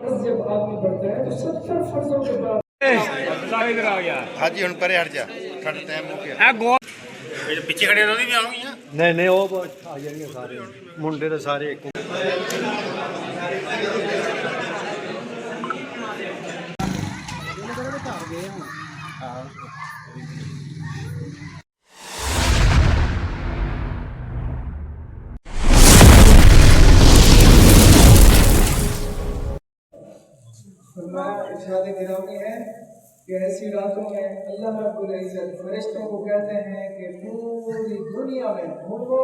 जब आदमी बढ़ता है तो 70 फर्जों के बाद इधर आ गया। हाँ जी हम परे हट जा छड़ टाइम हो गया ਇਹ ਗੋਲ ਪਿੱਛੇ ਖੜੇ ਉਹਦੀ ਵੀ ਆਉਣਗੀਆਂ ਨਹੀਂ ਨਹੀਂ ਉਹ ਆ ਜਾਣਗੇ ਸਾਰੇ ਮੁੰਡੇ ਤਾਂ ਸਾਰੇ ਇੱਕ इरशाद गिरामी है कि ऐसी रातों में अल्लाह रब्बुल इज्जत फरिश्तों को कहते हैं कि पूरी दुनिया में घूमो,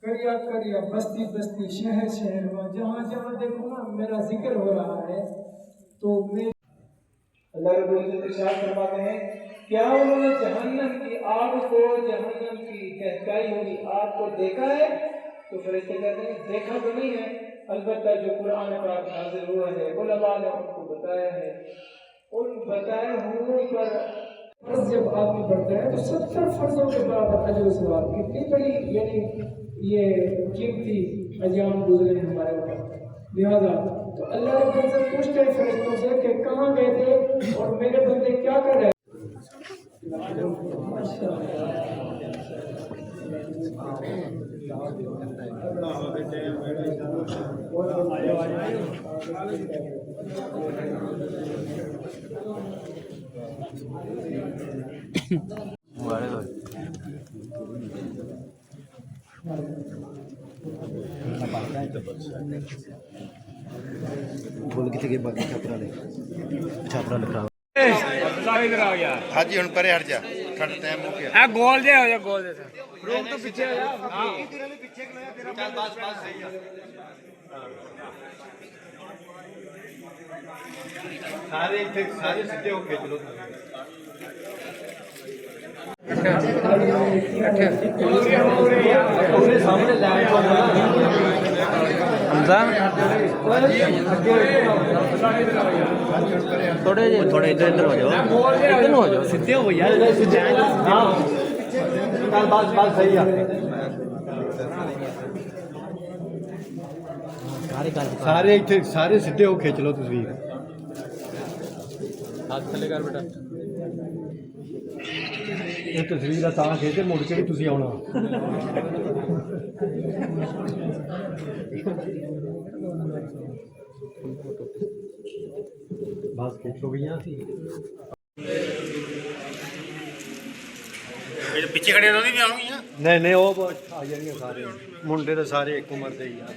करिया करिया बस्ती बस्ती शहर शहर में जहाँ जहाँ देखो ना मेरा जिक्र हो रहा है तो मैं अल्लाह रब्बुल इज्जत इरशाद फरमाते हैं क्या उन्होंने जहन्नम की आग को, जहन्नम की कहकाई हुई आग को देखा है? तो फरिश्ते कहते हैं देखा तो नहीं है, अलबत्ता जो कुरान पाक नाज़िल हुआ है उलमा ने उनको बताया है। उन बताए हुए पर फर्ज जब आदमी बढ़ता है तो 70 फर्जों के बराबर अजर सवाब कितनी बड़ी यानी ये कीमती अयाम गुजरे हमारे ऊपर। लिहाजा तो अल्लाह रब्बुल इज्जत पूछते हैं फरिश्तों से कि कहाँ गए थे और मेरे बंदे क्या कर रहे हैं। बोल कितने के बाकी छापरा ले छापरा लिखा इधर आ गया। हाँ जी हम परे हट जा छड़ टाइम हो गया ਇਹ ਗੋਲ ਜੇ ਹੋ ਜਾ ਗੋਲ ਜੇ ਰੋਕ ਤੋਂ ਪਿੱਛੇ ਹੋ ਜਾ सारे इतने सारे सीधे हो खींच लो अपने सामने लाइट हमजा थोड़े इधर इधर हो जाओ इधर हो जाओ सीधे हो यार हाँ बात बात सही है सारे इतने सारे सीधे हो खींच लो तस्वीर हाथ थले कर बेटा ਇਹ ਤਸਵੀਰ ਆ ਤਾਂ ਖੇਤੇ ਮੁੜ ਕੇ ਵੀ ਤੁਸੀਂ ਆਉਣਾ ਬਸ ਖੇਚੋ ਗਈਆਂ ਸੀ ਪਿੱਛੇ ਖੜੇ ਉਹਦੀ ਵੀ ਆਉਣਗੀਆਂ ਨਹੀਂ ਨਹੀਂ ਉਹ ਆ ਜਾਣਗੇ ਸਾਰੇ ਮੁੰਡੇ ਤਾਂ ਸਾਰੇ ਇੱਕ ਉਮਰ ਦੇ ਹੀ ਆ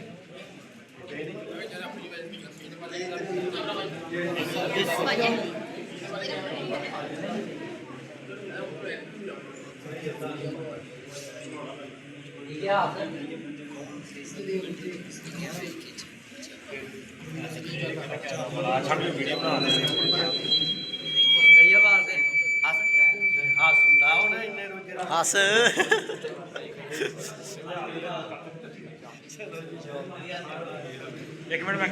हस एक मिनट में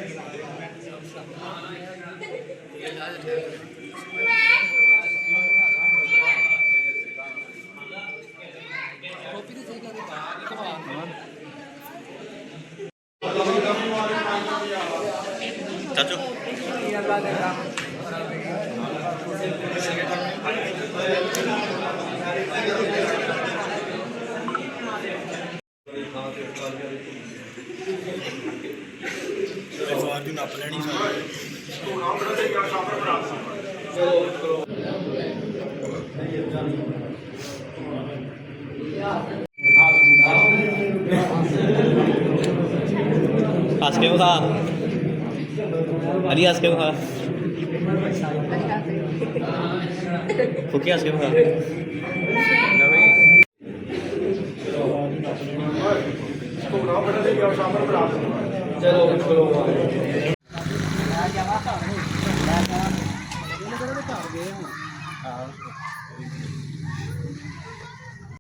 चाचू अर्जुन आप लेनी हंस के बता अली हंस के बता फुके हंस के बता चलो